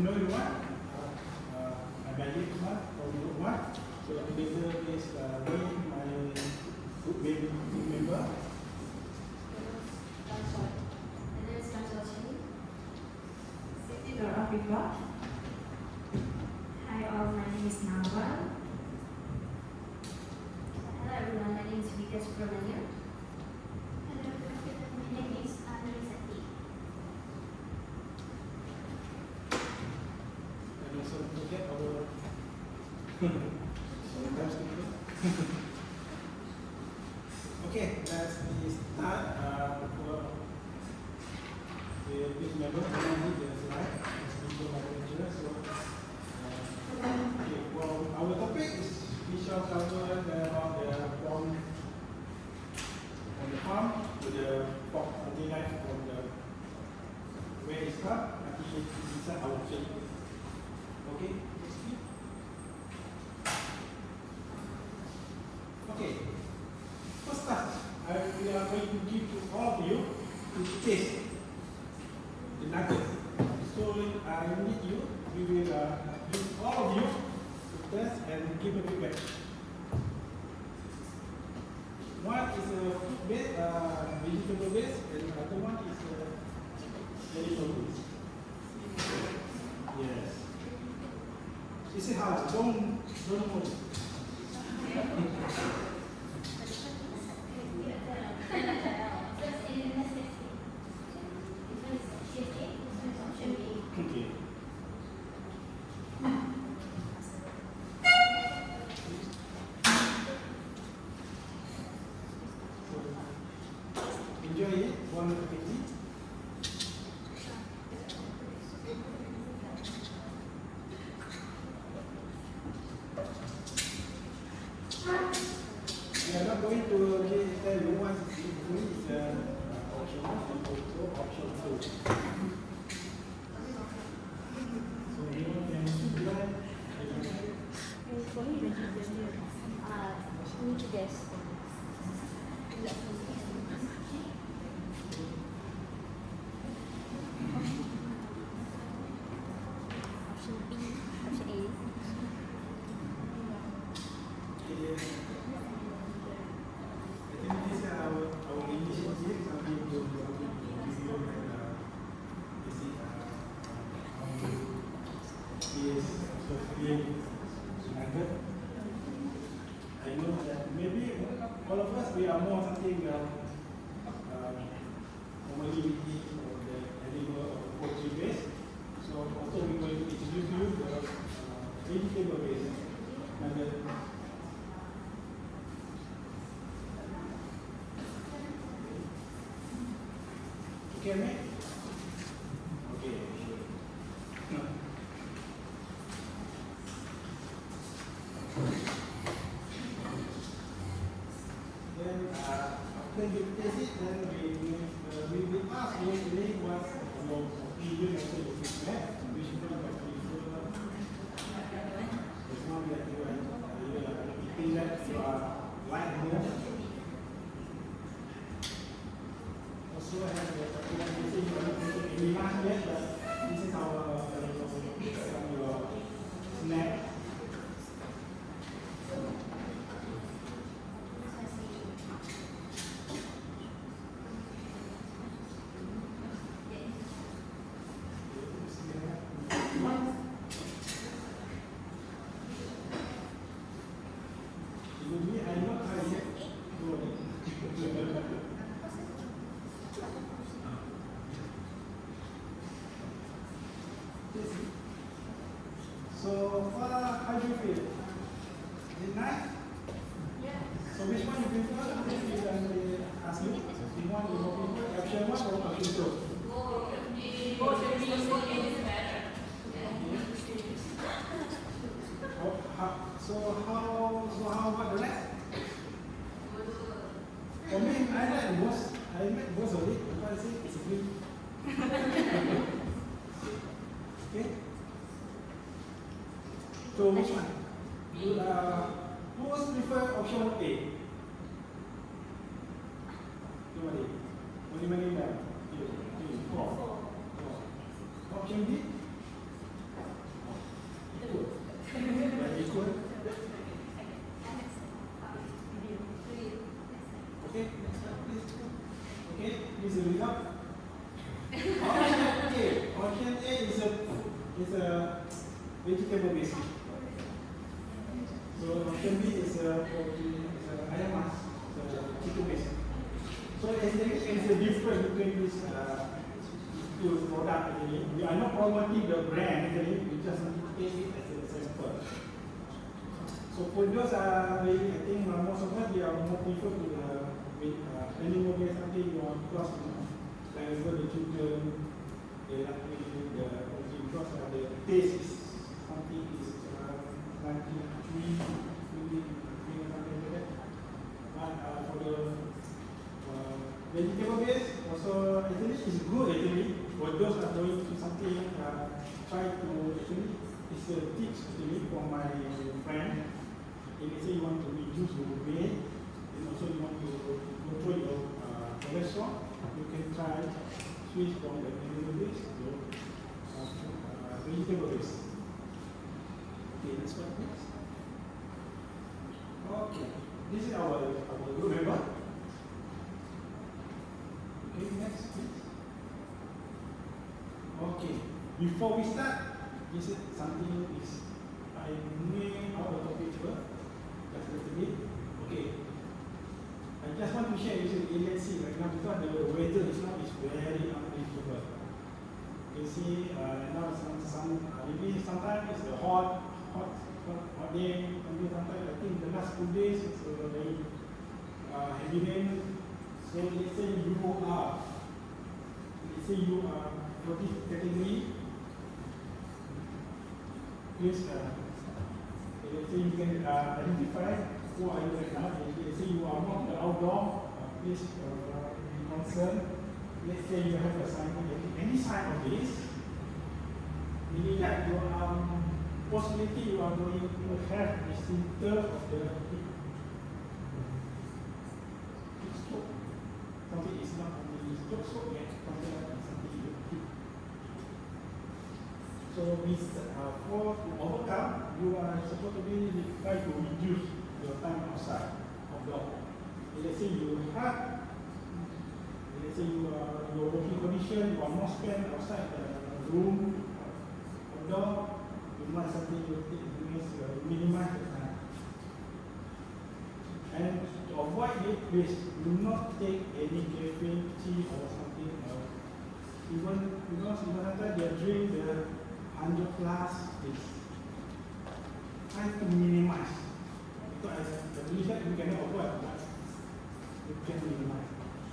know everyone. I'm Majid from Group 1. So together is me, my group member. Hi all, my name is Nawal. Hello everyone, my name is Vika Subramania. Hello, my name is Anisati. And also don't forget our sometimes okay, let's start for the big member. The slide. Okay, well, our topic is we shall cover about the from the farm to the pork hunting knife from the where it start until inside our field. Okay. Okay. First start, we are going to give to all of you to taste the nugget. So I need you. We will use all of you to test and give a feedback. One is a food based, vegetable based, and the other one is animal based. Yes. This is how. Don't move. Okay. Enjoy it. Bon appétit. We are not going to tell you what is optional and also optional 2. So you can try. For me, need to guess. Option B, option A. I think these are our initiatives. Some people will is Sophia Nugget. I know that maybe all of us we are more something normally we eat or the animal or poultry based. So also we going to introduce you the vegetable based nugget. Okay, mate? Okay, sure. Then after you taste it, then we will ask you today what's your opinion and your feedback. Which one you prefer? The one that you are eating that you are like more. Also have the any lunch yet, but this is our snack. So far, how do you feel? Is it nice? Yeah. So which one you prefer? Ask you. Which one you prefer? Option 1 or option 2? So how about the rest? For me, I like most. I like most of it because I say it's free. Okay. So which one? You who prefer option A? Many down. Option B? is the result. Option A is a vegetable based. So option B is a ayam mas, chicken based. So there is a difference between these two products. Actually, we are not promoting the brand. Actually, we just take it as a sample. So for those I think most of us we are more prefer to the animal based something because like the children they like the because the taste is something is like chewy, something like that. But for the vegetable based also actually is good actually for those that are going to something try to actually it's a tips actually from my friend. If you say you want to reduce your weight and also you want to control your cholesterol, you can try switch from the animal based to vegetable based. Okay, next one please. Okay, this is our group member. Okay, next please. Okay, before we start, this is something is I name our topic first. Just a little bit. Okay. I just want to share with you let's see right now because the weather is now is very unpredictable. You see now maybe sometimes it's a hot day, maybe sometimes I think the last 2 days it's very heavy rain. So let's say you are for this category, please let's say you can identify who are you right now. Let's say you are not the outdoor, please be concerned. Let's say you have a sign, any sign of this, meaning that you are possibility you are going to have a symptom of the heat stroke. Something is not only stroke yet, something like something heat. So for to overcome, you are supposed to be try to reduce your time outside outdoor. Let's say you have, let's say your working condition, you are more spent outside the room, outdoor. You must something you minimize the time. And to avoid it, please do not take any caffeine, tea or something else. Even sometimes they drink the 100 plus is try to minimize. Because the reason you cannot avoid, but you can minimize.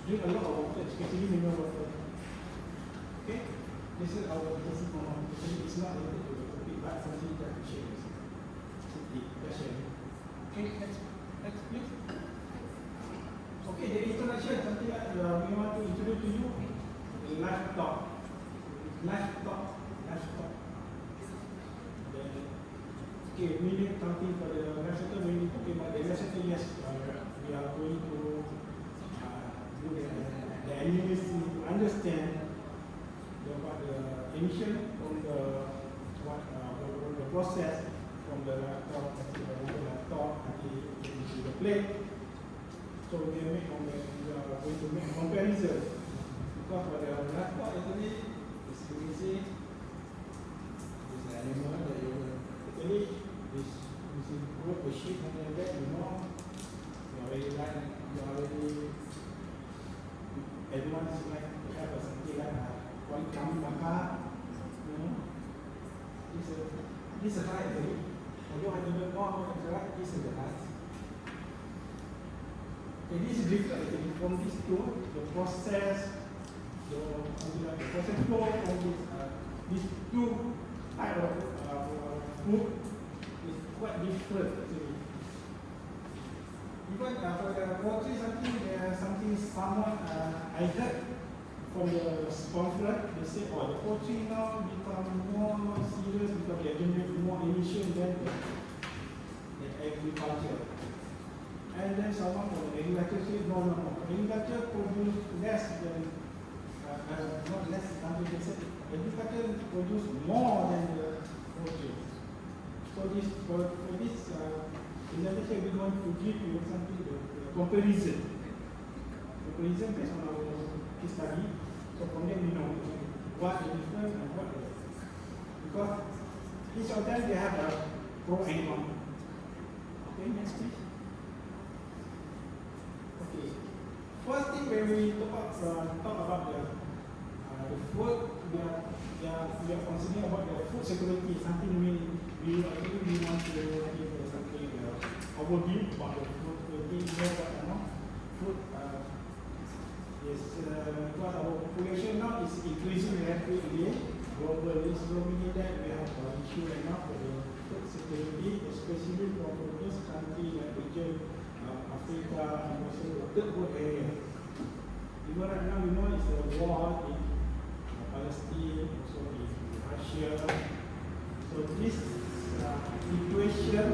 Drink a lot of water, especially mineral water. Okay? This is our testimony. It's not related to the topic, but something that we share. Okay, next please. Okay, the introduction, something that we want to introduce to you. Laptop. Okay, we need something for the recital. We need to talk about the recital. Yes, we are going to do the analysis to understand the emission from the process from the laptop to the plate. So we are going to make a comparison because for the laptop actually is easy. This animal that you actually this put the sheet on the bed, you already everyone is like to have something like one coming back, this is right actually. Although I don't know right, this is the right. Okay, this is different actually from these two, the process, the process flow from these two type of food is quite different actually. Even for the poultry something somewhat I heard from the conference, they say, the poultry now become more serious because they generate more emission than the agriculture. And then someone from the agriculture said, no. Agriculture produce less than, not less than 100%. Agriculture produce more than the poultry. So for this presentation, we want to give you something, the comparison based on our case study. So from there we know what the difference and what the, because each of them they have a pro and con. Okay, next please. Okay, first thing when we talk about the food, we are considering about the food security. Something we actually want to give something overview about the food security. Food is because our population now is increasing rapidly globally, so meaning that we have an issue right now for the food security, especially for those countries like region Africa and also the third world area. Even right now we know it's a war in Palestine, also in Russia. So this situation,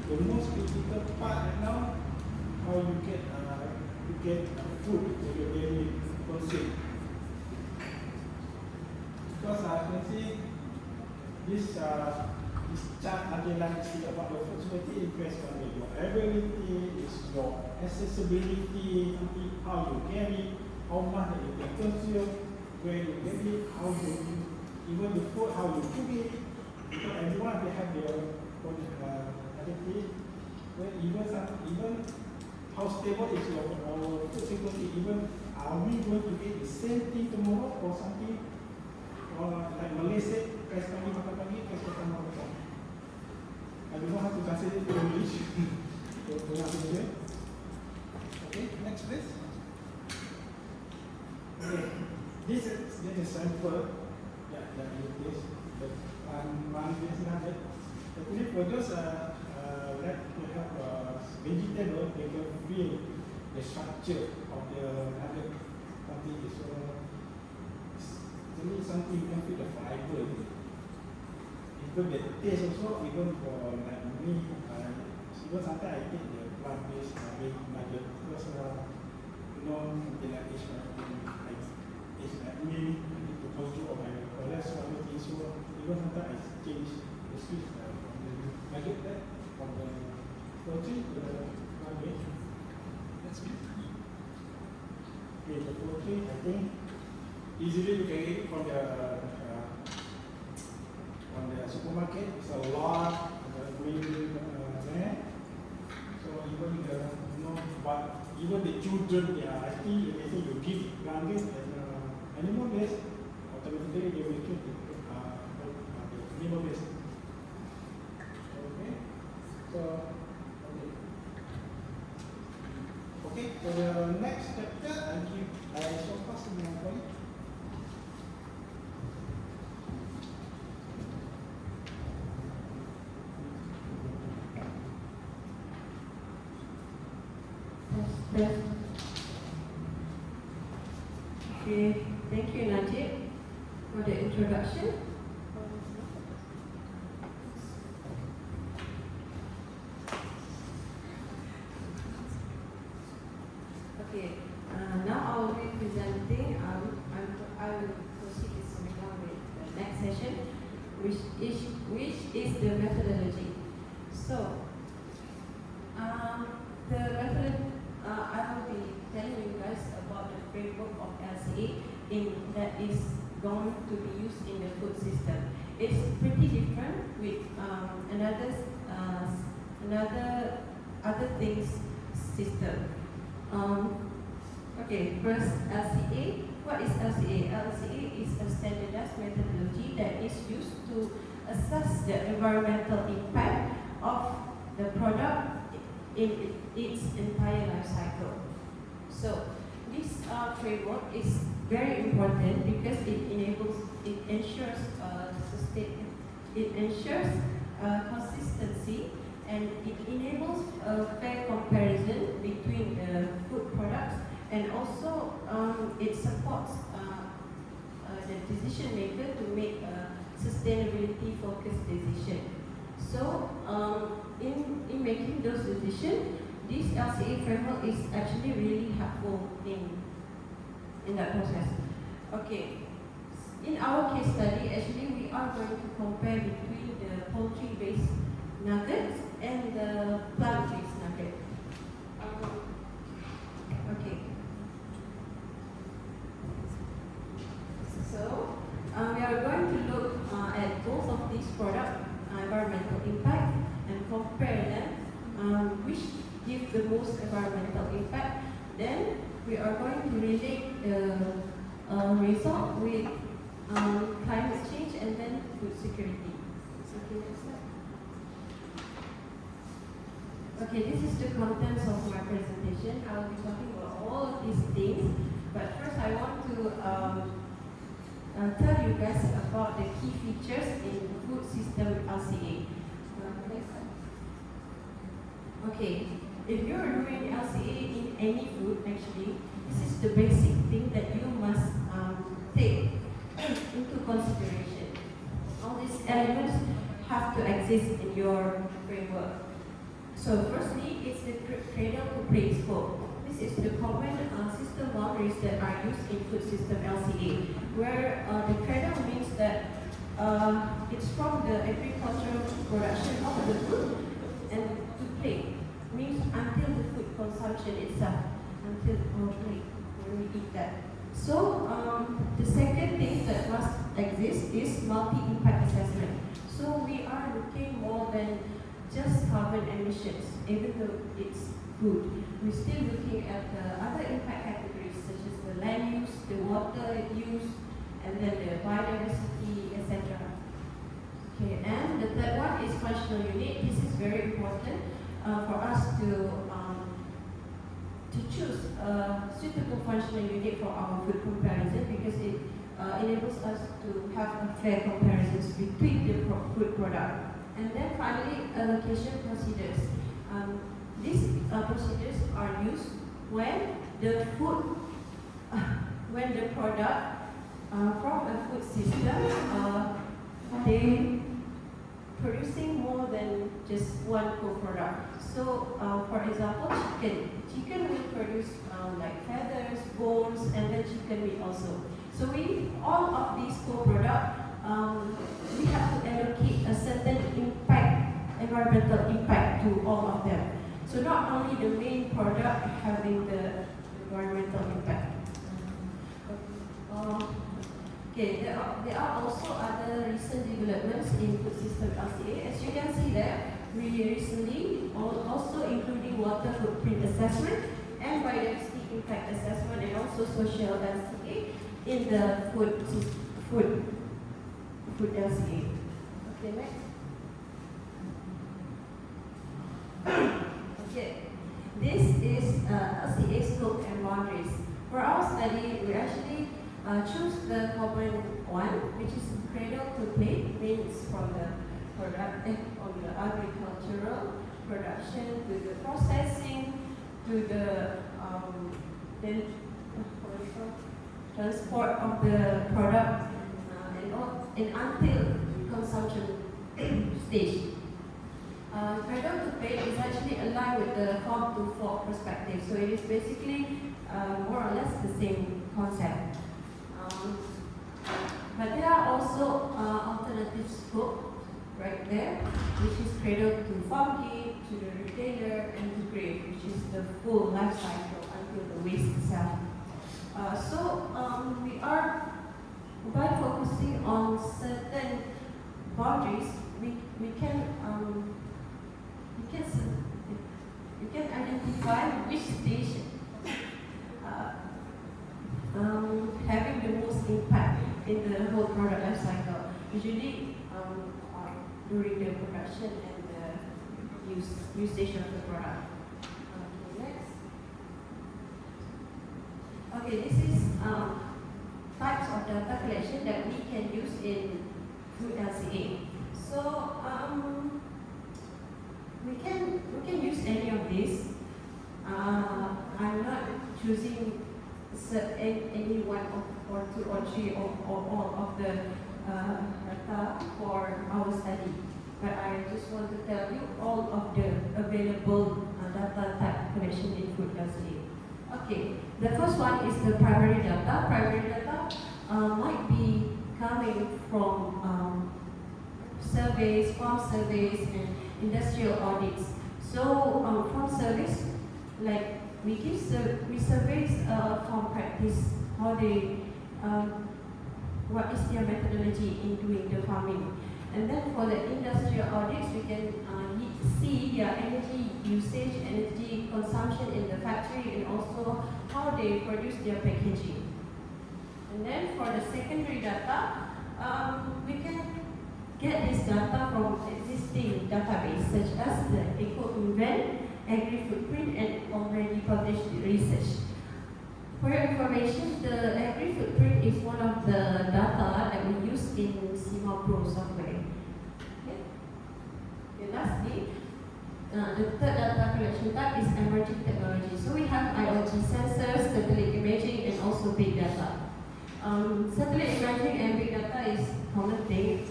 the most critical part right now, how you get food for your daily consumption. Because I can see this chart again see about the food security impressed on your ability, is your accessibility, how you get it, how much you can consume, where you get it, how you even the food, how you cook it. Because everyone they have their own ability. Well, even how stable is our food security? Even are we going to eat the same thing tomorrow or something? Or like Malaysia, kais kami makan pagi, kais makan malam. I don't know how to translate it to English. Okay, next please. Okay, this is a sample. Yeah, it is. But one is not it. Actually, for those that to have vegetable, they can feel the structure of the other something is actually something you can feel the fiber. Even the taste also, even for like me, even sometimes I take the plant-based nugget because something like this, it's like me, I need to go through all my cholesterol, everything. So even sometimes I change the switch from the nugget there, from the protein to the nugget. That's it. Okay, the protein, I think easily you can get it from the supermarket. It's a lot there. So even but even the children, I think if you give blankets as animal based, automatically they will choose the animal based. Okay. So okay, for the next chapter, I shall pass to my colleague. Okay, thank you Najib for the introduction. Okay, now I will be presenting. I will proceed this seminar with the next session, which is the methodology. So, the method I will be telling you guys about the framework of LCA that is going to be used in the food system. It's pretty different with other things system. Okay, first LCA. What is LCA? LCA is a standardized methodology that is used to assess the environmental impact of the product in its entire life cycle. So this framework is very important because it ensures consistency, and it enables a fair comparison between the food products, and also it supports the decision maker to make a sustainability focused decision. So in making those decisions, this LCA framework is actually really helpful in that process. Okay, in our case study, actually we are going to compare between the poultry-based nuggets and the plant-based nugget. Okay. environmental impact, then we are going to relate the result with climate change and then food security. Okay, next slide. Okay, this is the contents of my presentation. I will be talking about all of these things, but first I want to tell you guys about the key features in the food system LCA. Next slide. Okay, if you're doing LCA in any food, actually, this is the basic thing that you must take into consideration. All these elements have to exist in your framework. So firstly, it's the cradle to plate scope. This is the common system boundaries that are used in food system LCA, where the cradle means that it's from the agricultural production of the food, and to plate means until the food consumption itself, until when we eat that. So the second thing that must exist is multi-impact assessment. So we are looking more than just carbon emissions, even though it's food. We're still looking at the other impact categories such as the land use, the water use, and then the biodiversity, etc. Okay, and the third one is functional unit. This is very important for us to choose a suitable functional unit for our food comparison, because it enables us to have a fair comparisons between the food product. And then finally, allocation procedures. These procedures are used when the food, when the product from a food system, they producing more than just one co-product. So, for example, chicken will produce like feathers, bones, and then chicken meat also. So all of these co-products, we have to allocate a certain environmental impact to all of them. So not only the main product having the environmental impact. Okay, there are also other recent developments in food system LCA. As you can see there, we recently also including water footprint assessment and biodiversity impact assessment, and also social LCA in the food LCA. Okay, next. Okay, this is LCA scope and boundaries. For our study, we actually choose the common one, which is cradle to plate, means from the product, from the agricultural production to the processing to the transport of the product and until consumption stage. Cradle to plate is actually aligned with the farm to fork perspective, so it is basically more or less the same concept. But there are also alternative scope right there, which is cradle to farm gate, to the retailer, and to grave, which is the full life cycle until the waste itself. So we are, by focusing on certain boundaries, we can identify which stage having the most impact in the whole product life cycle, usually during the production and the usage of the product. Okay, next. Okay, this is types of data collection that we can use in food LCA. So we can use any of these. I'm not choosing any one or two or three or all of the data for our study, but I just want to tell you all of the available data type collection in food LCA. Okay, the first one is the primary data. Primary data might be coming from surveys, farm surveys, and industrial audits. So farm surveys, like we surveys farm practice, how they, what is their methodology in doing the farming, And then for the industrial audits, we can see their energy usage, energy consumption in the factory, and also how they produce their packaging. And then for the secondary data, we can get this data from existing database such as the Eco-Invent, Agri-Footprint, and already published research. For your information, the Agri-Footprint is one of the data that we use in CIMA Pro software. Okay, lastly, the third data collection type is emerging technology. So we have IoT sensors, satellite imaging, and also big data. Satellite imaging and big data is common thing,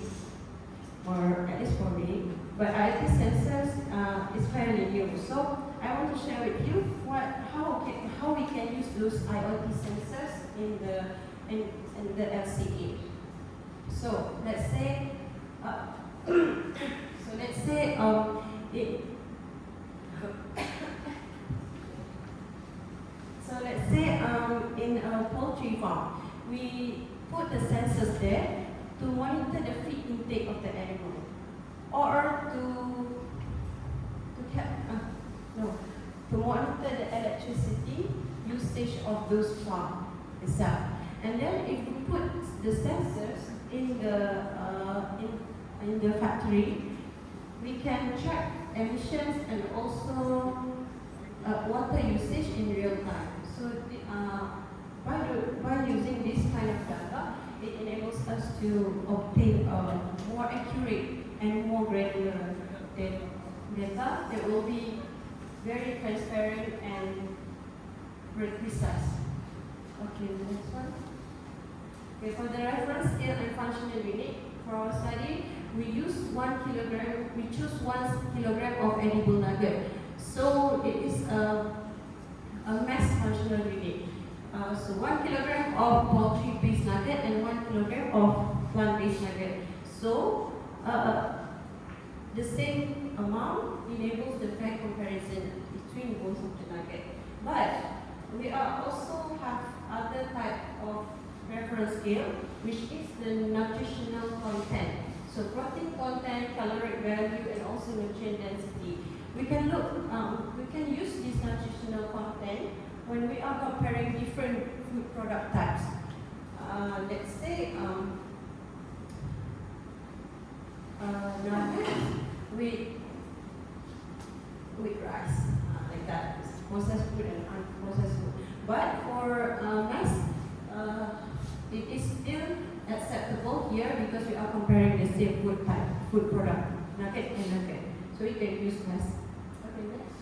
or at least for me. But IoT sensors is fairly new. So I want to share with you how we can use those IoT sensors in the LCA. So let's say in a poultry farm, we put the sensors there to monitor the feed intake of the animal, or to monitor the electricity usage of those farms itself. And then if we put the sensors in the factory, we can track emissions and also water usage in real time. So by using this kind of data, it enables us to obtain more accurate and more granular data that will be very transparent and very precise. Okay, the next one. Okay, for the reference scale and functional unit for our study, we choose 1 kilogram of edible nugget. So it is a mass functional unit. So 1 kilogram of poultry-based nugget and 1 kilogram of plant-based nugget. So the same amount enables the fair comparison between both of the nugget. But we also have other type of reference scale, which is the nutritional content. So protein content, caloric value, and also nutrient density. We can use this nutritional content when we are comparing different food product types. Let's say nuggets with rice, like that, processed food and unprocessed food. But for rice, it is still acceptable here because we are comparing the same food type, food product, nugget and nugget. So we can use less. Okay, next.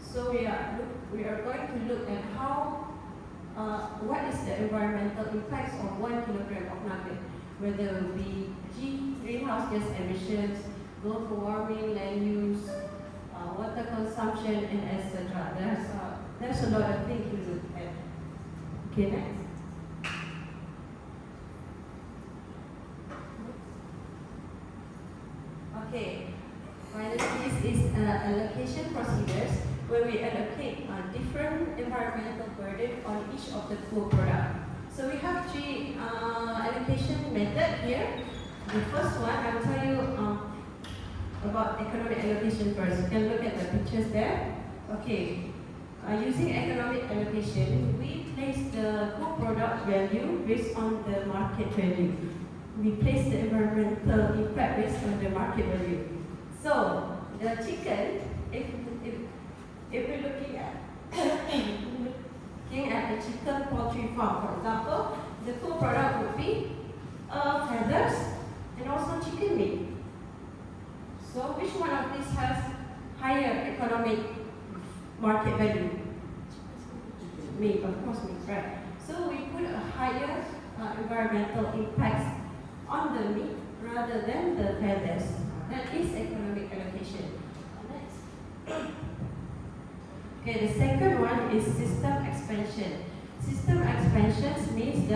So we are going to look at how what is the environmental impacts of 1 kilogram of nugget, whether it will be greenhouse gas emissions, global warming, land use, water consumption, and etc. There's a lot of things to look at. Okay, next. Okay, finally, this is allocation procedures where we allocate different environmental burden on each of the co-products. So we have 3 allocation methods here. The first one, I will tell you about economic allocation first. You can look at the pictures there. Okay, using economic allocation, we place the co-product value based on the market value. We place the environmental impact based on the market value. So the chicken, if we're looking at a chicken poultry farm, for example, the co-product would be feathers and also chicken meat. So which one of these has higher economic market value? Meat, of course, meat, right? So we put a higher environmental impact on the meat rather than the feathers. That is economic allocation. Next. Okay, the second one is system expansion. System expansion means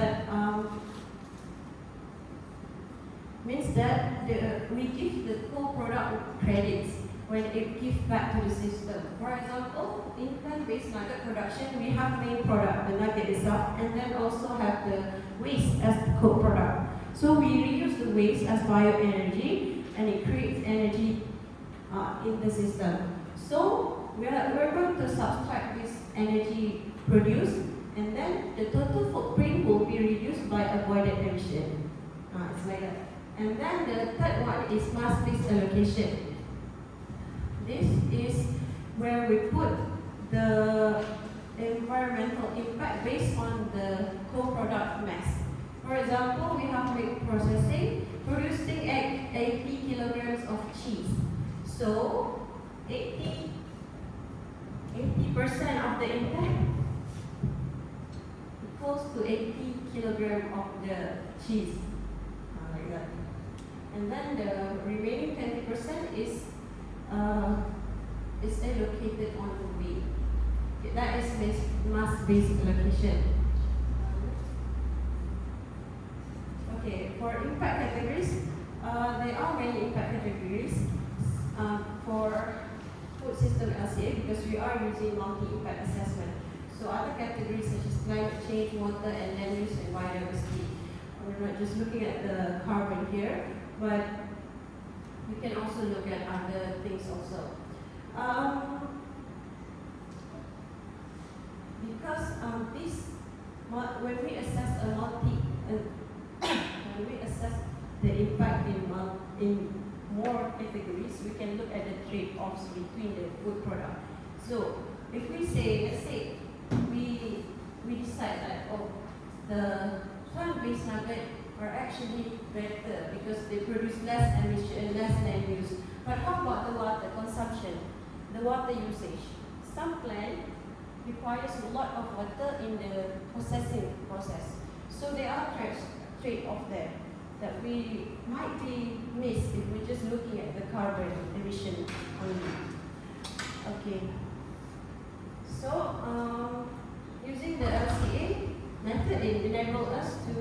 that we give the co-product credits when it gives back to the system. For example, in plant-based nugget production, we have main product, the nugget itself, and then also have the waste as the co-product. So we reuse the waste as bioenergy, and it creates energy in the system. So we're going to subtract this energy produced, and then the total footprint will be reduced by avoided emission. It's like that. And then the third one is mass-based allocation. This is where we put the environmental impact based on the co-product mass. For example, we have milk processing, producing 80 kilograms of cheese. So 80% of the impact equals to 80 kilograms of the cheese. Like that. And then the remaining 20% is allocated on the weight. That is mass-based allocation. Okay, for impact categories, there are many impact categories for food system LCA because we are using multi-impact assessment. So other categories such as climate change, water, and land use and biodiversity. We're not just looking at the carbon here, but we can also look at other things also. Because when we assess when we assess the impact in more categories, we can look at the trade-offs between the food product. So if we say, let's say, we decide that the plant-based nuggets are actually better because they produce less emission, less land use. But how about the water consumption, the water usage? Some plant requires a lot of water in the processing process. So there are trade-off there that we might be missed if we're just looking at the carbon emission only. Okay. So using the LCA method, it enables us to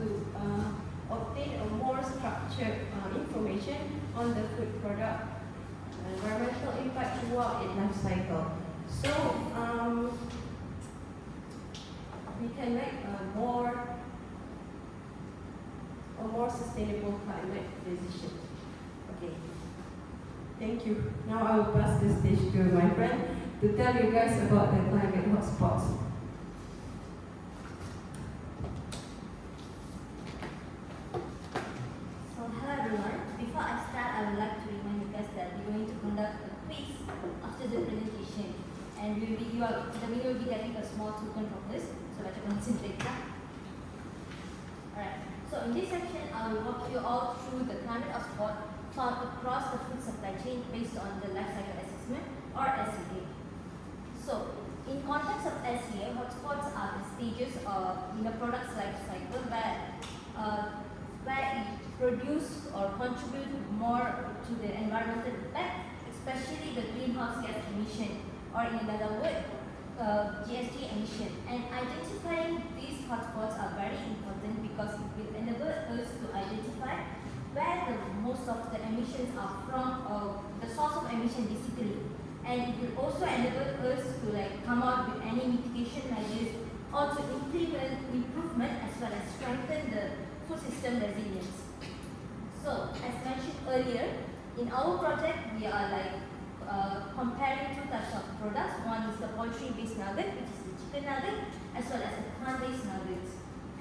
obtain a more structured information on the food product environmental impact throughout its life cycle. So we can make a more sustainable climate decision. Okay. Thank you. Now I will pass the stage to my friend to tell you guys about the climate hotspots. So hello everyone. Before I start, I would like to remind you guys that we're going to conduct a quiz after the presentation, and the winner will be getting a small token from this. So let's concentrate. Alright. So in this section, I will walk you all through the climate hotspot found across the food supply chain based on the life cycle assessment or LCA. So in context of LCA, hotspots are the stages in the product's life cycle where it produce or contribute more to the environmental impact, especially the greenhouse gas emission, or in another word, GHG emission. And identifying these hotspots are very important because it will enable us to identify where the most of the emissions are from, the source of emission basically. And it will also enable us to come out with any mitigation measures or to implement improvement as well as strengthen the food system resilience. So as mentioned earlier, in our project we are comparing two types of products. One is the poultry-based nugget, which is the chicken nugget, as well as the plant-based nuggets.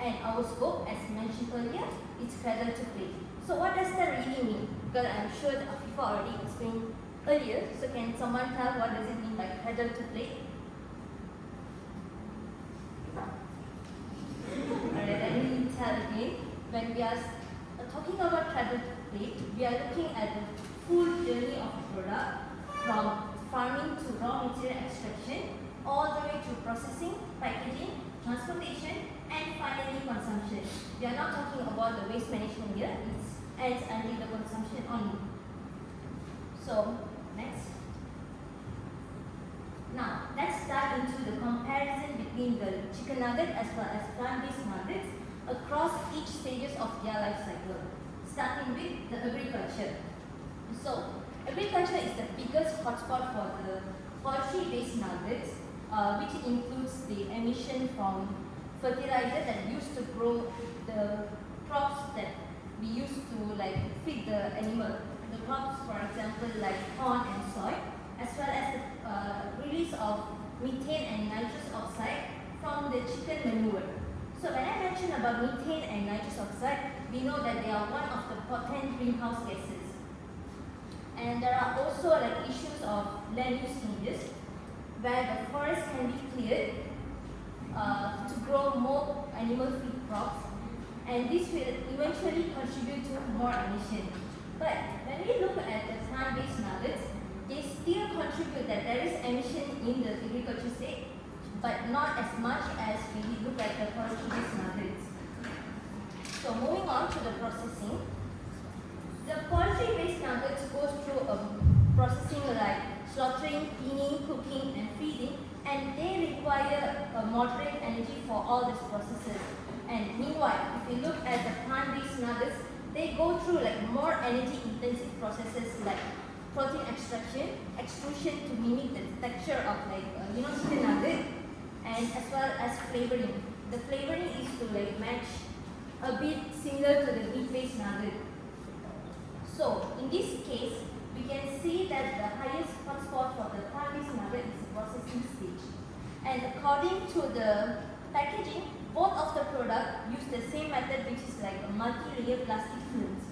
And our scope, as mentioned earlier, is cradle to plate. So what does that really mean? Because I'm sure that Afifa already explained earlier. So can someone tell what does it mean by cradle to plate? Alright, let me tell again. When we are talking about cradle to plate, we are looking at the full journey of a product from farming to raw material extraction, all the way to processing, packaging, transportation, and finally consumption. We are not talking about the waste management here, it ends only the consumption only. So, next. Now, let's start into the comparison between the chicken nugget as well as plant-based nuggets across each stages of their life cycle, starting with the agriculture. So, agriculture is the biggest hotspot for the poultry-based nuggets, which includes the emission from fertilizer that used to grow the crops that be used to like feed the animal, the crops, for example, like corn and soy, as well as the release of methane and nitrous oxide from the chicken manure. So when I mention about methane and nitrous oxide, we know that they are one of the potent greenhouse gases. And there are also like issues of land use changes, where the forest can be cleared to grow more animal feed crops, and this will eventually contribute to more emission. But when we look at the plant-based nuggets, they still contribute that there is emission in the agriculture state, but not as much as we look at the forestry-based nuggets. So moving on to the processing, the poultry-based nuggets goes through a processing like slaughtering, cleaning, cooking, and freezing, and they require a moderate energy for all these processes. And meanwhile, if we look at the plant-based nuggets, they go through like more energy-intensive processes like protein extraction, extrusion to mimic the texture of like chicken nugget, and as well as flavoring. The flavoring is to like match a bit similar to the meat-based nugget. So in this case, we can see that the highest hotspot for the plant-based nugget is the processing stage. And according to the packaging, both of the products use the same method, which is like a multi-layer plastic films.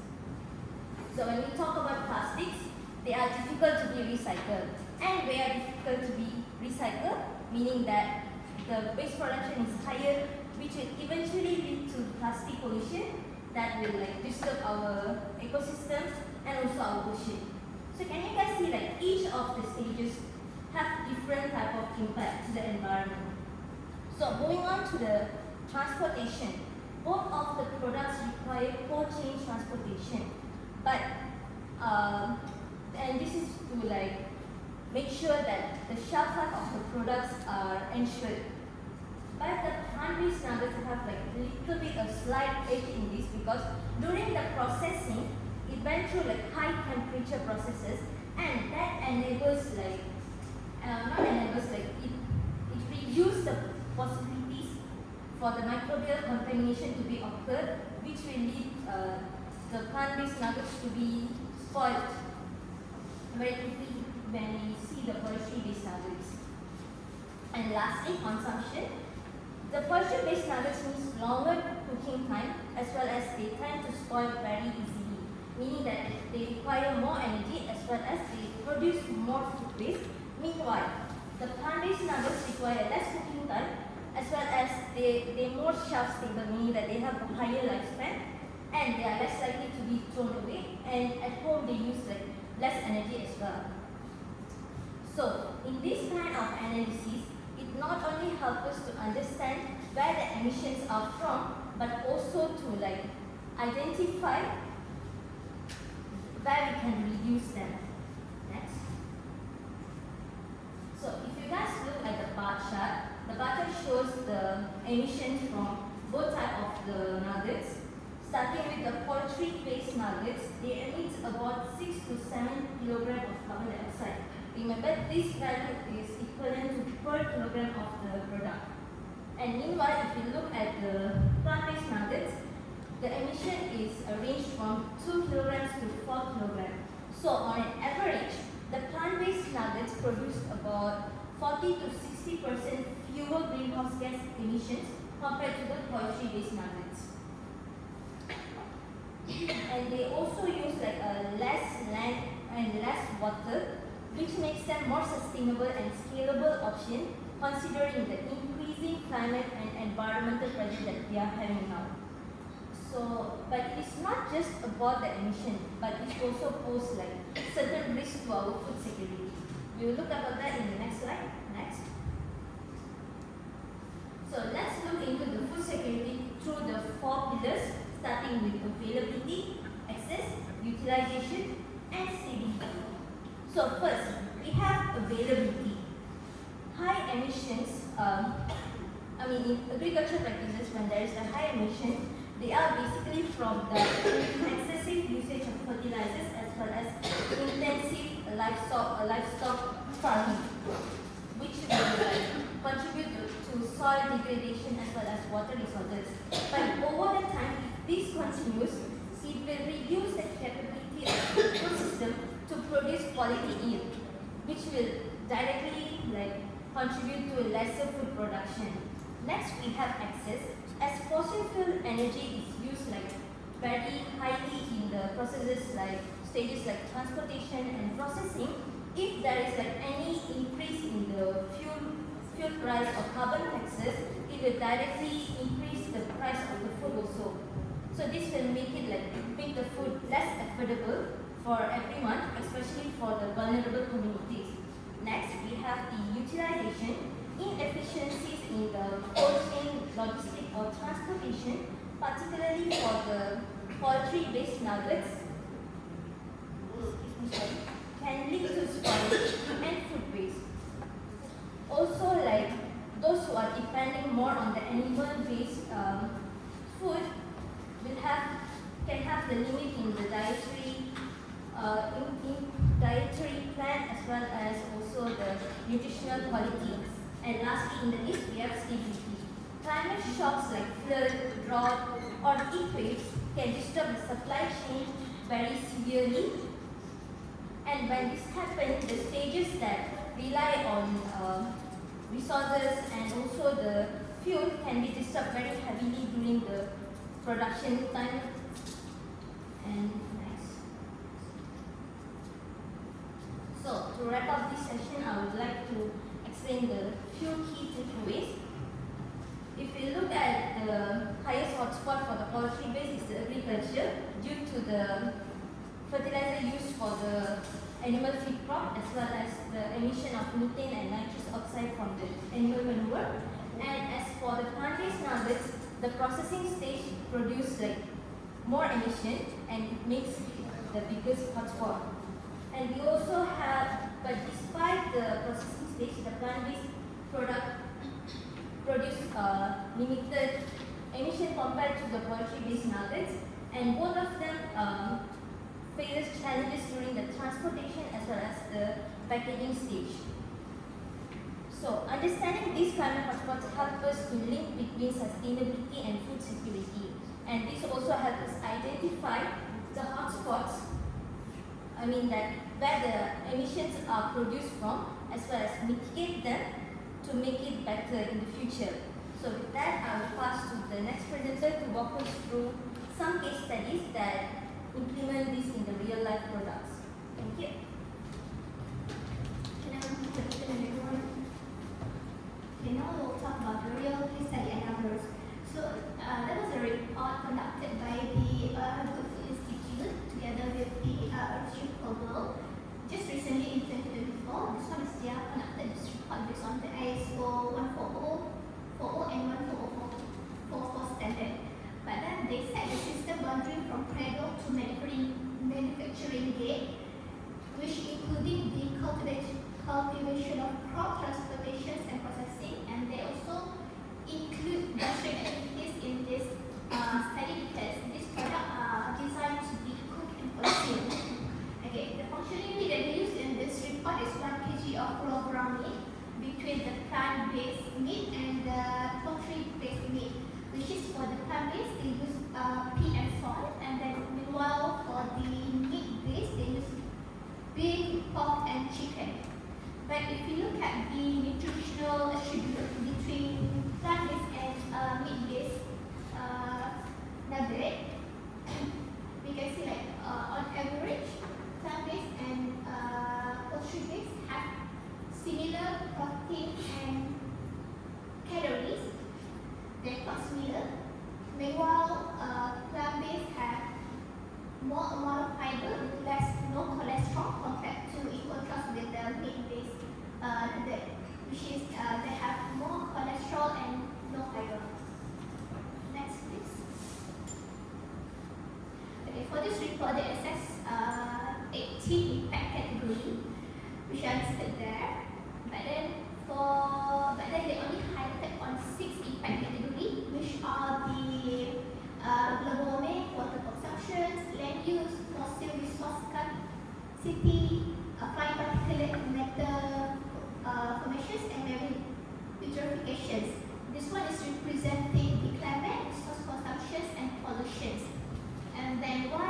So when we talk about plastics, they are difficult to be recycled. And they are difficult to be recycled, meaning that the waste production is higher, which will eventually lead to plastic pollution that will like disturb our ecosystems and also our ocean. So can you guys see like each of the stages have different type of impact to the environment? So moving on to the transportation, both of the products require cold chain transportation, but and this is to like make sure that the shelf life of the products are ensured. But the plant-based nuggets have like a little bit of slight edge in this, because during the processing, it went through like high temperature processes, and that enables like it reduces the possibilities for the microbial contamination to be occurred, which will lead the plant-based nuggets to be spoiled very quickly when we see the poultry-based nuggets. And lastly, consumption. The poultry-based nuggets needs longer cooking time, as well as they tend to spoil very easily, meaning that they require more energy as well as they produce more food waste. Meanwhile, the plant-based nuggets require less cooking time, as well as they're more shelf stable, meaning that they have a higher lifespan and they are less likely to be thrown away, and at home they use like less energy as well. So in this kind of analysis, it not only helps us to understand where the emissions are from, but also to like identify where we can reduce them. Next. So if you guys look at the bar chart, the bar chart shows the emissions from both types of the nuggets. Starting with the poultry-based nuggets, they emit about 6 to 7 kilograms of carbon dioxide. Remember, this value is equivalent to per kilogram of the product. And meanwhile, if you look at the plant-based nuggets, the emission is ranged from 2 kilograms to 4 kilograms. So on an average, the plant-based nuggets produce about 40 to 60% fewer greenhouse gas emissions compared to the poultry-based nuggets. And they also use like less land and less water, which makes them more sustainable and scalable option considering the increasing climate and environmental pressure that we are having now. So, but it's not just about the emission, but it also poses like certain risks to our food security. We will look about that in the next slide. Next. So let's look into the food security through the 4 pillars, starting with availability, access, utilization, and stability. So first, we have availability. High emissions, in agricultural practices, when there is a high emission, they are basically from the excessive usage of fertilizers as well as intensive livestock farming, which will contribute to soil degradation as well as water resources. But over the time, if this continues, it will reduce the capability of the ecosystem to produce quality yield, which will directly contribute to lesser food production. Next, we have access. As fossil fuel energy is used very highly in the processes stages like transportation and processing, if there is any increase in the fuel price or carbon taxes, it will directly increase the price of the food also. So this will make it make the food less affordable for everyone, especially for the vulnerable communities. Next, we have the utilization. Inefficiencies in the cold chain, logistics or transportation, particularly for the poultry-based nuggets, can lead to spoilage and food waste. Also, those who are depending more on the animal-based food can have the limit in the dietary plan as well as also the nutritional quality. And lastly, in the list, we have stability. Climate shocks like flood, drought, or heat waves can disturb the supply chain very severely. And when this happens, the stages that rely on resources and also the fuel can be disturbed very heavily during the production time. And next. So, to wrap up this session, I would like to explain the few key takeaways. If we look at the highest hotspot for the poultry base is the agriculture due to the fertilizer used for the animal feed crop as well as the emission of methane and nitrous oxide from the animal manure. And as for the plant-based nuggets, the processing stage produces more emission and it makes the biggest hotspot. And we also have, but despite the processing stage, the plant-based product produce limited emission compared to the poultry-based nuggets, and both of them faces challenges during the transportation as well as the packaging stage. So, understanding these climate hotspots help us to link between sustainability and food security, and this also helps us identify the hotspots. Where the emissions are produced from, as well as mitigate them to make it better in the future. So with that, I will pass to the next presenter to walk us through some case studies that implement this in the real life products. Thank you. Good afternoon, everyone. Okay, now we'll talk about the real case study and numbers. So there was a report conducted by the Good Food Institute together with the World. Just recently in 2024, this one is their conducted this report based on the ISO 14040 and 14044 standard. But then they set the system boundary from cradle to manufacturing gate, which including the cultivation of crop, transportation and processing, and they also include downstream activities in this study because these products are designed to be cooked and consumed. Okay, the functional unit that they use in this report is 1 kg of raw ground meat between the plant-based meat and the poultry-based meat, which is for the plant-based they use pea and salt, and then meanwhile for the meat-based they use beef, pork and chicken. But if you look at the nutritional attribute between plant-based and meat-based nugget, we can see on average plant-based and poultry-based have similar protein and calories. They're quite similar. Meanwhile, plant-based have more amount of fiber with no cholesterol compared to in contrast with the meat-based which is they have more cholesterol and no fiber. Next, please. Okay, for this report, they assess 18 impact category, which are listed there. But then they only highlighted on 6 impact category, which are the global warming, water consumption, land use, fossil resource scarcity, fine particulate matter formations, and marine eutrophications. This one is representing the climate, resource consumptions, and pollutions. And then one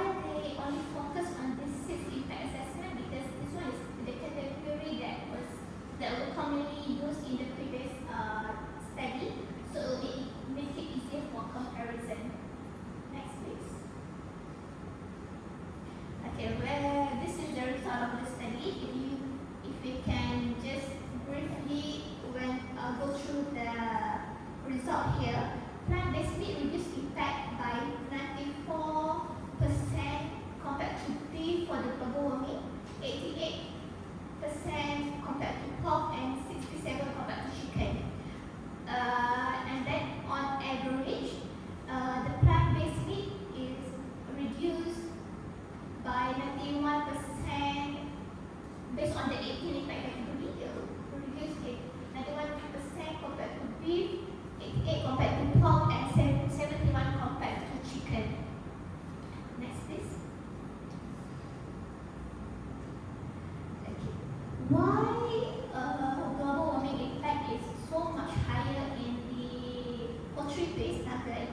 poultry-based nugget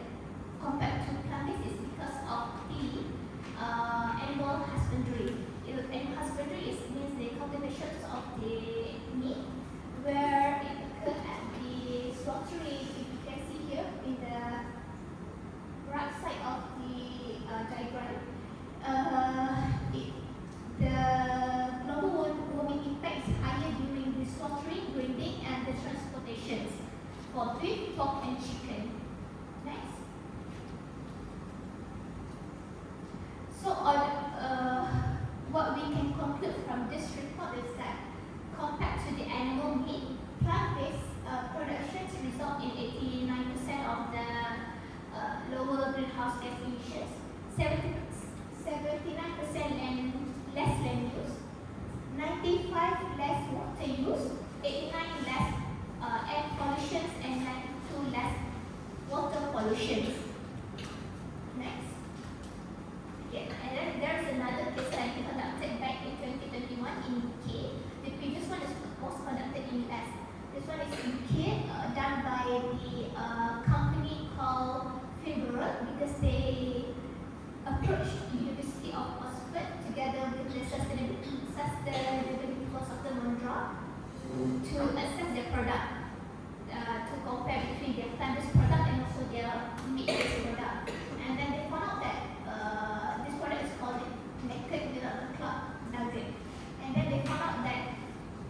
compared to plant-based is because of the animal husbandry. Animal husbandry means the cultivation of the meat, where it occurs at the slaughtering. If you can see here in the right side of the diagram, the global warming impact is higher during the slaughtering, breeding, and the transportations for beef, pork, and chicken. Next. So, what we can conclude from this report is that compared to the animal meat, plant-based productions result in 89% of the lower greenhouse gas emissions, 79% less land use, 95 less water use, 89 less air pollution, and 92 less water pollution. Next. Okay, and then there's another case study conducted back in 2021 in UK. The previous one was conducted in US. This one is UK, done by the company called Fibro, because they approached the University of Oxford together with the sustainability force of the Monroe to assess their product, to compare between their plant-based product and also their meat-based product. And then they found out that this product is called naked club nugget. And then they found out that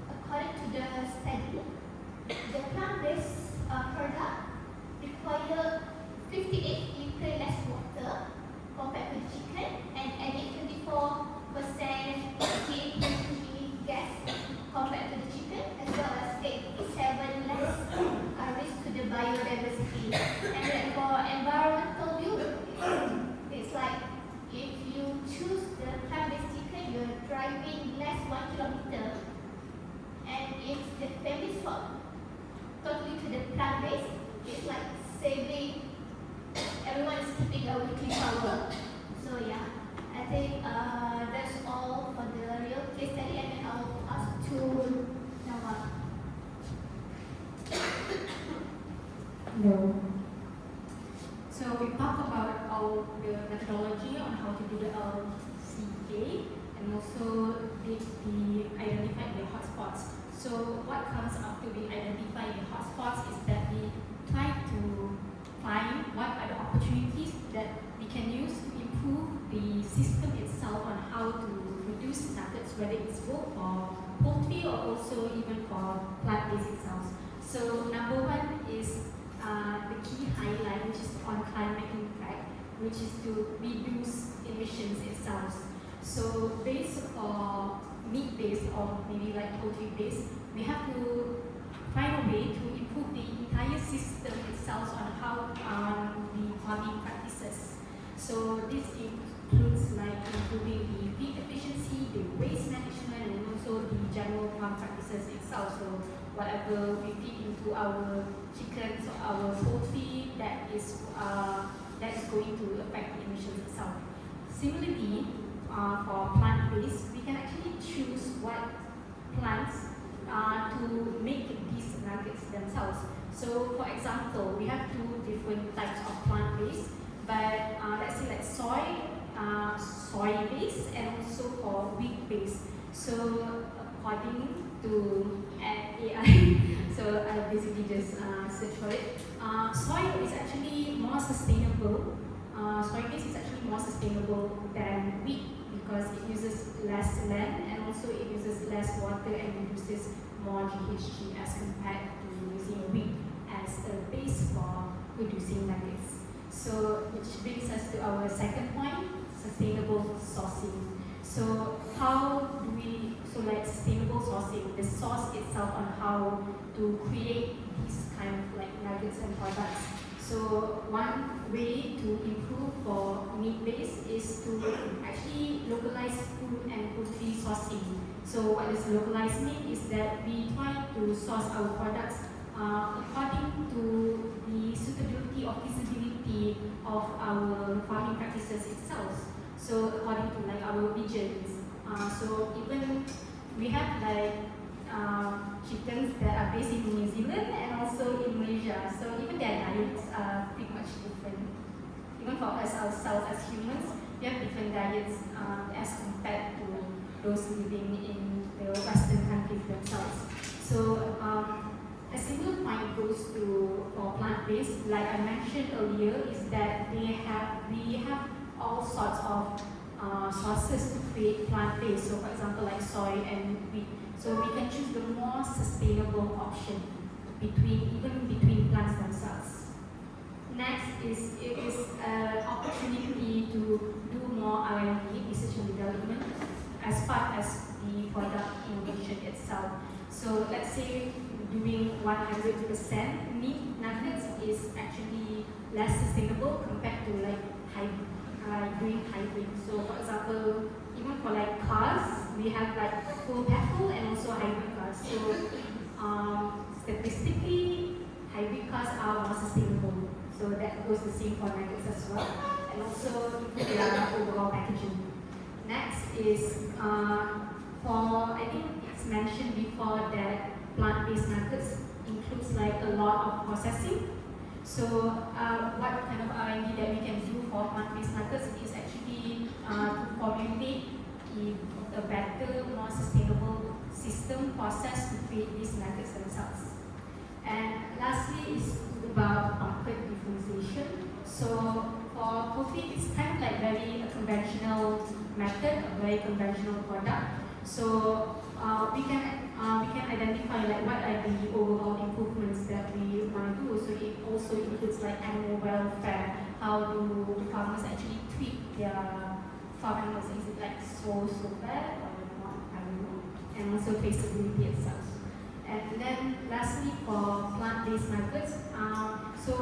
according to the study, the plant-based product require 58 liters less water compared to the chicken, and emit 24% GHG gas compared to the chicken, as well as 87 less risk to the biodiversity. And then for environmental view, it's like if you choose the plant-based chicken, you're driving less 1 kilometer, and if the family swap totally to the plant-based, it's like saving. Everyone is keeping a weekly power. So yeah, I think that's all for the real case study, and then I'll ask to Nawal. No. So we talked about the methodology on how to do the LCSA, and also identify the hotspots. So what comes after we identify the hotspots is that we try to find what are the opportunities that we can use to improve the system itself on how to produce nuggets, whether it's both for poultry or also even for plant-based itself. So number one is the key highlight, which is on climate impact, which is to reduce emissions itself. So based or meat-based or maybe like poultry-based, we have to find a way to improve the entire system itself on how the farming practices. So this includes like improving the feed efficiency, the waste management, and also the general farm practices itself. So whatever we feed into our chickens or our poultry, that is going to affect the emissions itself. Similarly, for plant-based, we can actually choose what plants to make these nuggets themselves. So for example, we have two different types of plant-based, but let's say like soy-based and also for wheat-based. So according to AI, so I basically just search for it. Soy is actually more sustainable. Soy-based is actually more sustainable than wheat because it uses less land and also it uses less water and produces more GHG as compared to using wheat as a base for producing nuggets. So which brings us to our second point, sustainable sourcing. So how do we, like sustainable sourcing, the source itself on how to create these kind of like nuggets and products. So one way to improve for meat-based is to actually localize food and poultry sourcing. So what does localize mean is that we try to source our products according to the suitability or feasibility of our farming practices itself. So according to like our regions. So even we have like chickens that are based in New Zealand and also in Malaysia. Asia, so even their diets are pretty much different. Even for us ourselves as humans, we have different diets as compared to those living in the Western countries themselves. So a similar point goes to for plant-based, like I mentioned earlier, is that we have all sorts of sources to create plant-based. So for example, like soy and wheat. So we can choose the more sustainable option between plants themselves. Next is it is an opportunity to do more R&D, research and development, as part as the product innovation itself. So let's say doing 100% meat nuggets is actually less sustainable compared to like doing hybrid. So for example, even for like cars, we have like full petrol and also hybrid cars. So statistically, hybrid cars are more sustainable. So that goes the same for nuggets as well. And also improve their overall packaging. Next is for, I think it's mentioned before that plant-based nuggets includes like a lot of processing. So what kind of R&D that we can do for plant-based nuggets is actually to formulate a better, more sustainable system process to create these nuggets themselves. And lastly is about market differentiation. So for coffee, it's kind of like very conventional method, a very conventional product. So we can identify like what are the overall improvements that we want to do. So it also includes like animal welfare. How do farmers actually treat their farm animals? Is it like so bad or not? I don't know. And also traceability itself. And then lastly for plant-based nuggets, so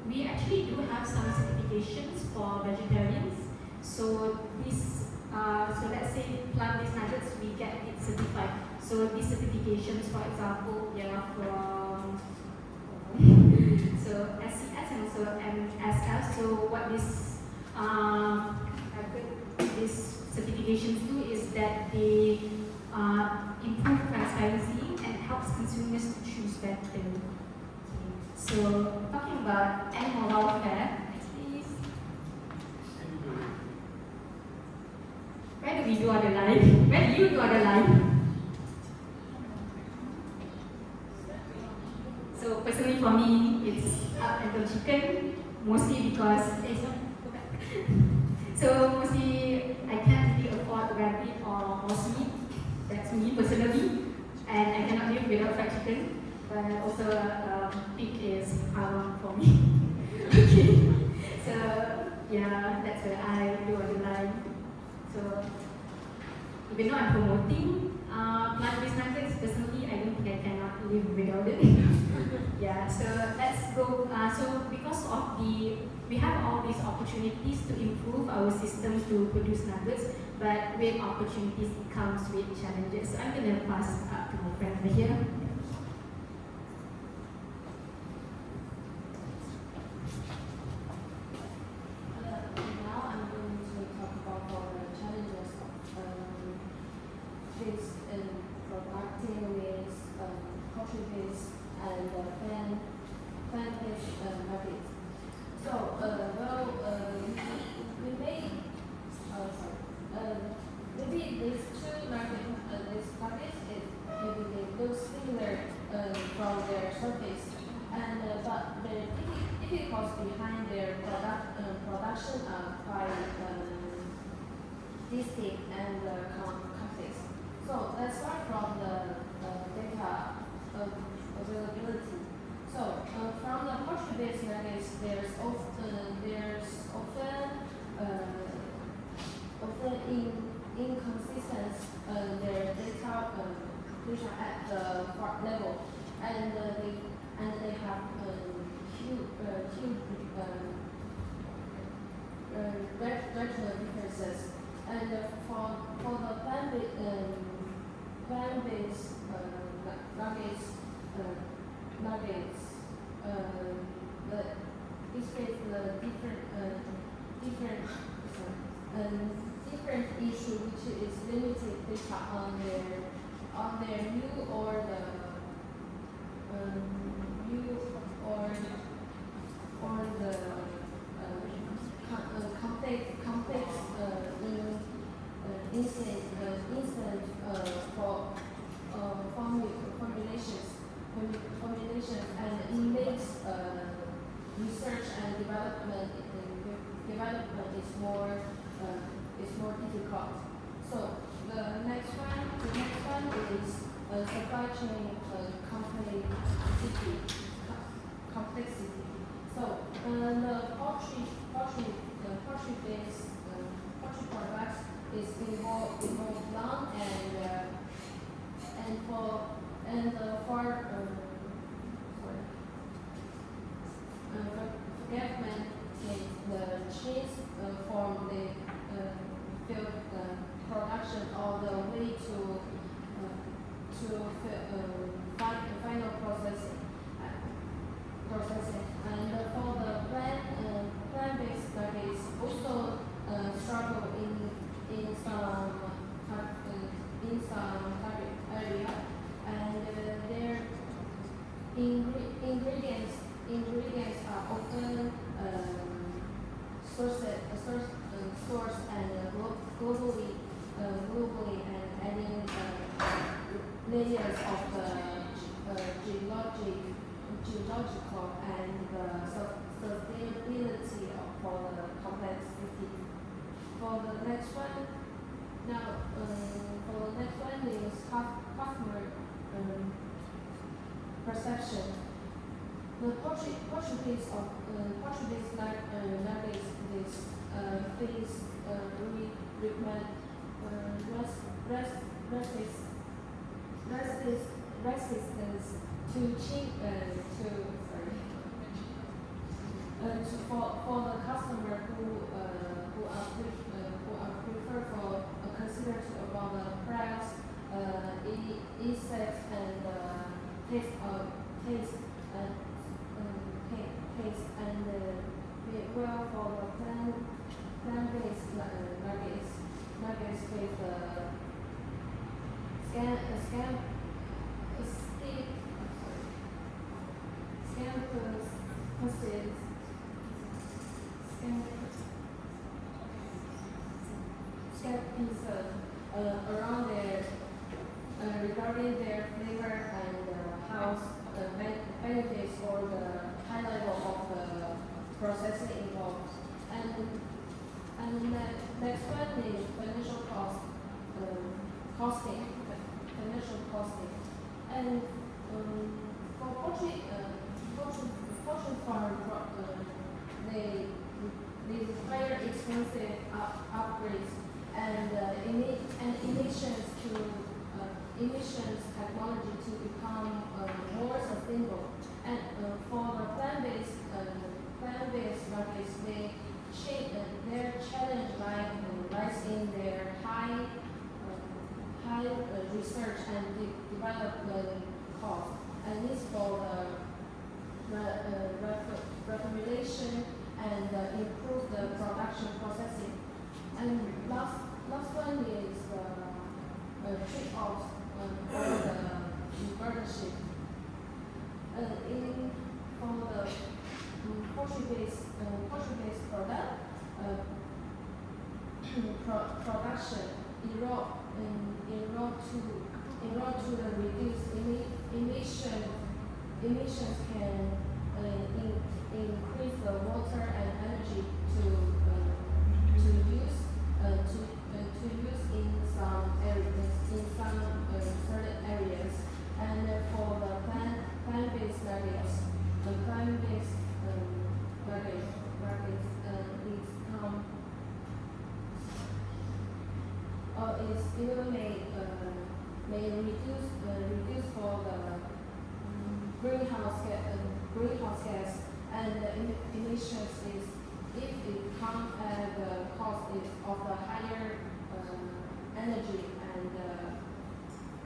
we actually do have some certifications for vegetarians. So this, so let's say plant-based nuggets, we get it certified. So these certifications, for example, they are from so SCS and also MSF. So what these certifications do is that they improve transparency and helps consumers to choose better. Okay. So talking about animal welfare, next please. Where do we do our live? Where do you do our live? So personally for me, it's up and chicken, mostly because so mostly I can't really afford rabbit or horse meat. That's me personally, and I cannot live without fried chicken. But also pig is haram for me. Okay, so yeah, that's where I do on the line. So even though I'm promoting plant-based nuggets, personally I don't think I cannot live without it. Yeah, so let's go. So because of we have all these opportunities to improve our system to produce nuggets, but with opportunities it comes with challenges. So I'm gonna pass up to my friend over here. Now I'm going to talk about the challenges faced in producting with poultry-based and plant-based nuggets. So, we may, maybe these two nuggets maybe they look similar from their surface, and but the difficulties behind their production are quite distinct and complex. So let's start from the data availability. So from the poultry-based nuggets, there's often inconsistency their data at the part level, and they have huge regional differences. And for the plant-based nuggets, this face the different issue, which is limited data on their new or development is more difficult. So the next one is supply chain complexity. So the poultry-based poultry products is involved long and for forgetment is the cheese from the field production all the way to final processing. And for the plant-based nuggets also struggle in some target area, and their ingredients are often sourced and globally and adding layers of the geological and sustainability for the complexity. For the next one, is customer perception. The Portuguese nuggets face resistance to for the customer who are prefer for considered about the price, insects and taste and well for the plant-based nuggets with skepticism around their regarding their flavor and health benefits or the high level of the processing involved. And the next one is financial costing. And for poultry farm, they require expensive upgrades and emissions technology to become more sustainable. And for the plant-based markets, their challenge lies in their high research and development cost, and this for the reformulation and improve the production processing. And last one is trade-offs for the partnership. For the poultry-based product production enroll to the reduced emissions can increase the water and energy to use in some areas certain areas. And for the plant-based nuggets, the plant-based nuggets is still may reduce for the greenhouse gas and the emissions is if it comes at the cost of the higher energy and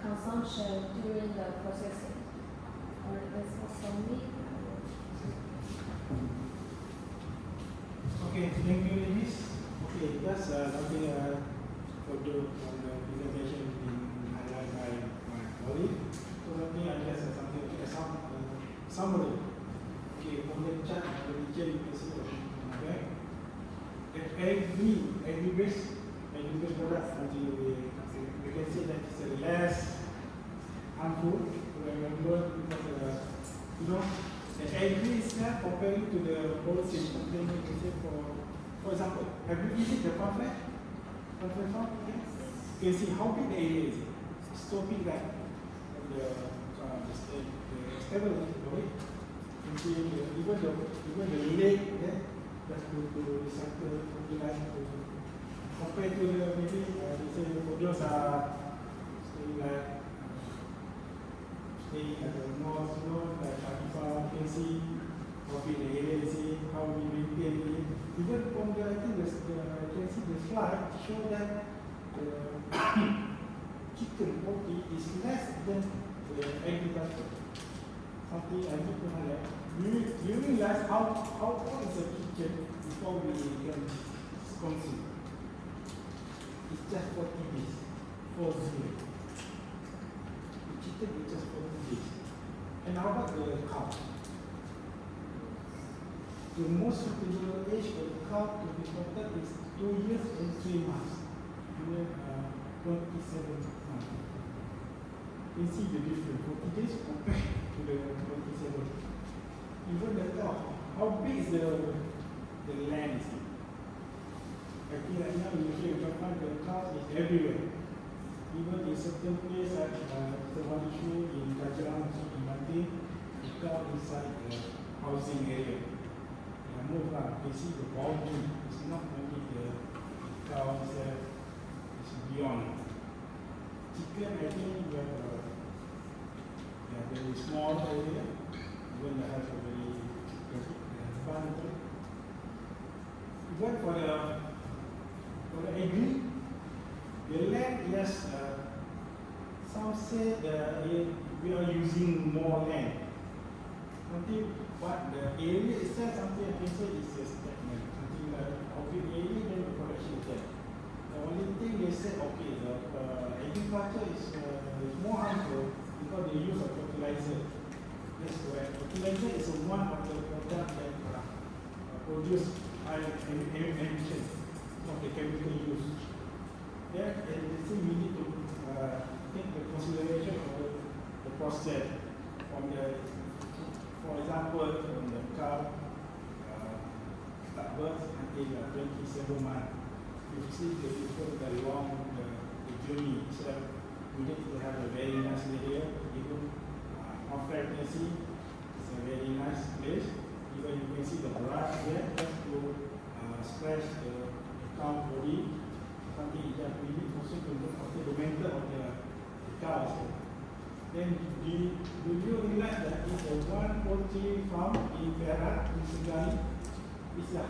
consumption during the processing. That's all from me. Okay, thank you, ladies. Okay, that's something for the presentation being highlighted by my colleague. So something I guess something some summary. Okay, from the chat, the picture you can see. Okay, that every base product until we can see that it's less harmful to the member because the egg is itself comparing to the wholesale. Then you can say for example, have you visited the pamphlet? Pamphlet farm? Yes. You can see how big the area is. It's so big that the stable of it. You can see even the lake there, just to recycle, utilize to compared to the maybe they say for those are staying at the north, like Khalifa, you can see how big the area is, how we maintain it. Even from the, I think I can see the slide show that the chicken poultry is less than the agriculture. Something I need to highlight. You realize how old is a chicken before we can consume? It's just 40 days. 40. The chicken is just 40 days. And how about the cow? The most suitable age for the cow to be slaughtered is 2 years and 3 months. Even 27 months. You can see the difference. 40 days compared to the 27. Even the cow. How big is the land? I think right now in Japan, the cows is everywhere. Even in certain places like Tawalishu, in Kajang, in Mati, the cow inside the housing area. They move around. You see the boundary. It's not only the cow itself, it's beyond. Chicken, I think we have a very small area. Even they have a very fun. Even for the agri, the land, yes, some say that we are using more land. Something, but the area itself, something I can say is stagnant. Something like of the area, then the production is there. The only thing they said, okay, the agriculture is more harmful because the use of fertilizer. That's correct. Fertilizer is one of the products that produce high emission of the chemical use. There, they say we need to take the consideration of the process from the, for example, from the cow start birth until 27 months. You see the people that along the journey itself, we need to have a very nice area. Even on pregnancy, it's a very nice place. Even you can see the grass there, just to scratch the cow body. Something that we need also to look after the mental of the cows. Then do you realize that it's a one poultry farm in Perak, in Segali, it's 100%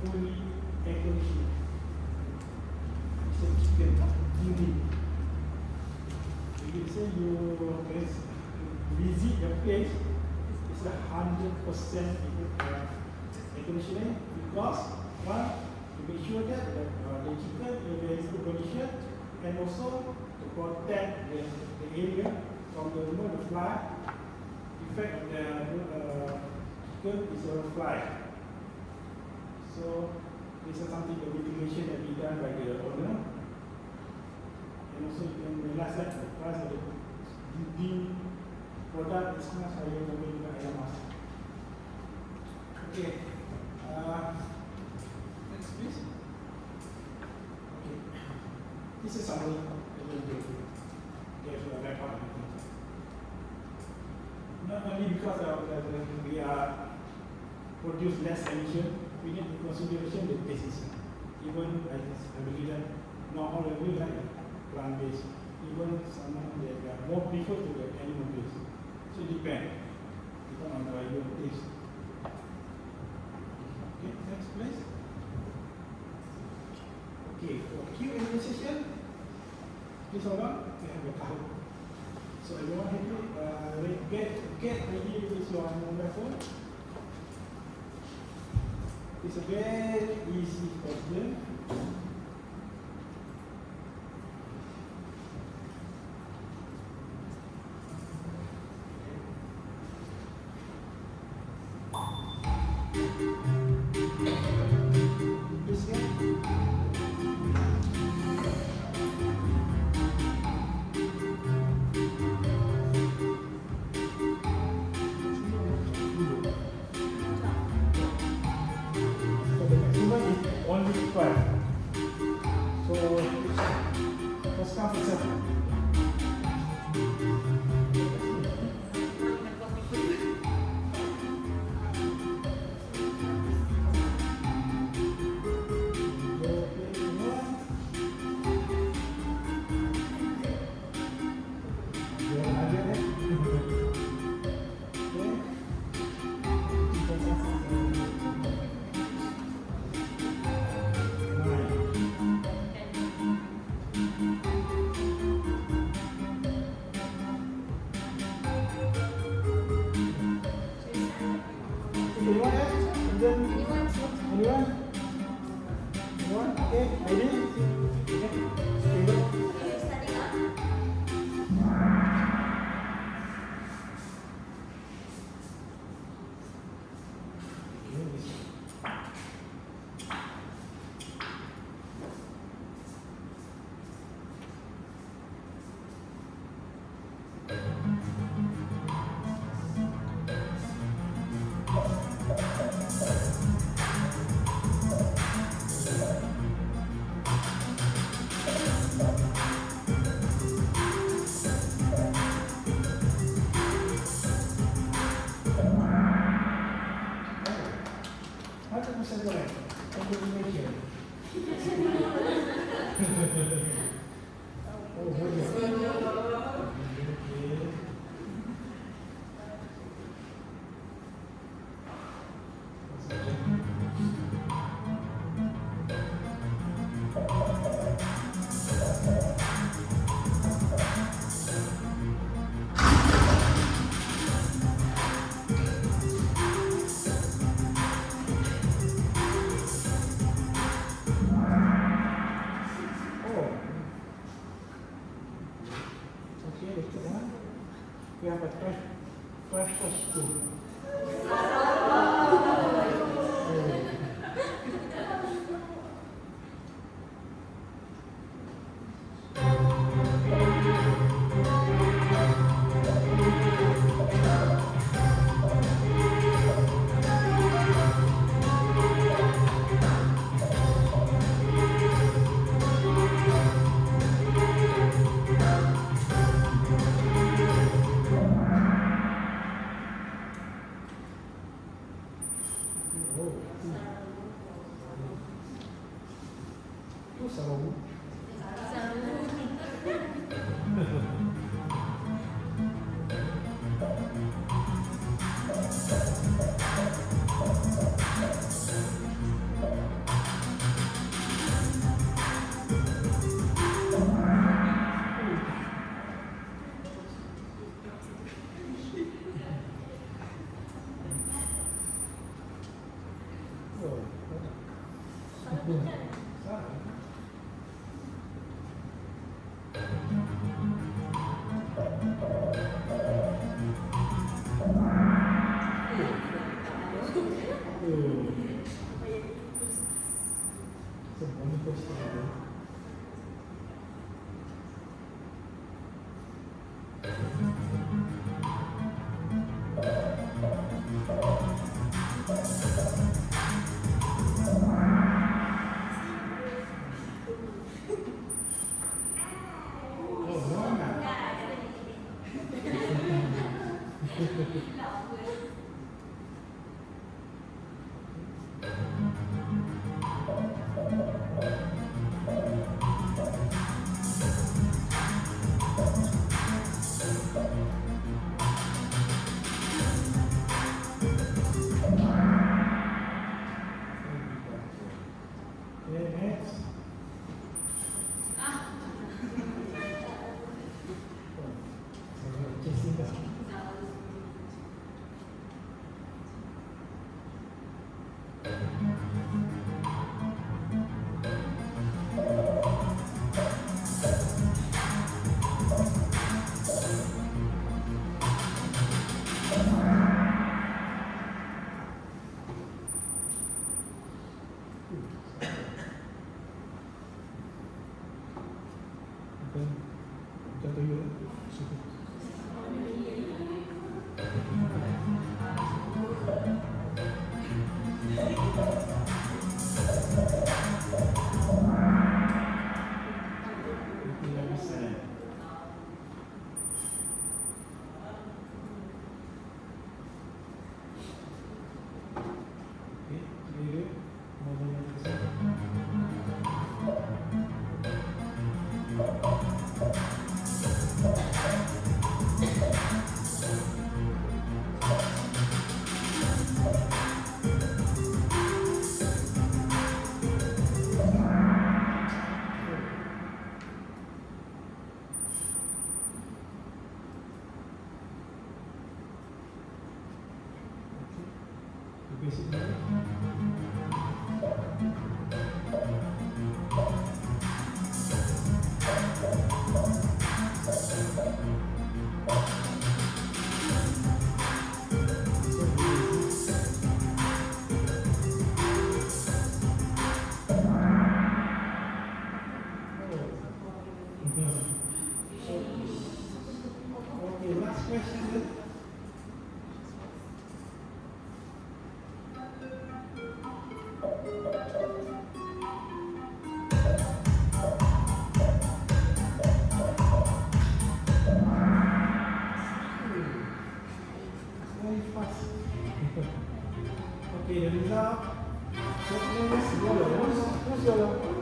fully air-conditioned. It's a chicken unit. You can say you visit the place, it's 100% air-conditioning because one, to make sure that the chicken is in very good condition, and also to protect the area from the fly. Effect of the chicken is a fly. So this is something the mitigation that be done by the owner. And also you can realize that the price of the product is much higher than the ayam masak. Okay. Next please. Okay. This is summary. Not only because we are produce less emission, we need to consideration the basis. Even I believe that not all of you like plant-based. Even some they are more prefer to the animal-based. So it depends on your taste. Okay, next please. Okay, for Q&A session, please hold on. We have a card. So everyone happy? Get ready with your mobile phone. It's a very easy question. anyone else? And then anyone? Anyone? Okay, ready? Okay. Stay. Okay, starting up. Macam pasal korang? Information. Oh, boleh. Okay. Oh. Okay, the one. We have a crash course too. Oh, itu sarung. Oh, sarung. Okay, next. Jessica. Jatuh you. Tidak bisa. Okay, jadi mau ke sana. face it back. Okay, last question. Very fast. Okay, the result. Who's your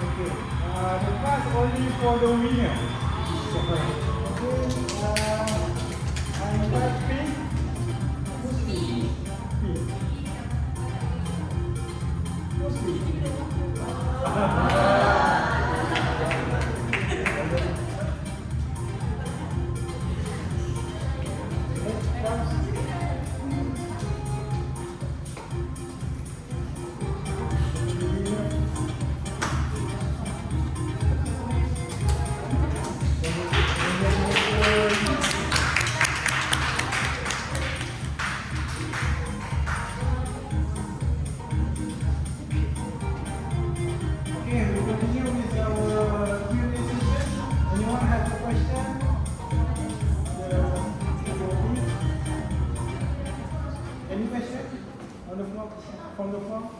Okay, the prize only for the winner. Okay, I invite P. Who's P? P. Who's P? Okay, we continue with our Q&A session. Anyone have a question? Any question on the floor? From the floor?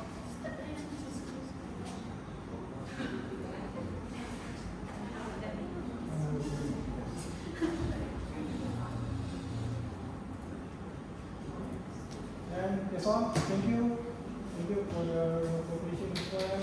And that's all. Thank you. Thank you for the cooperation as well.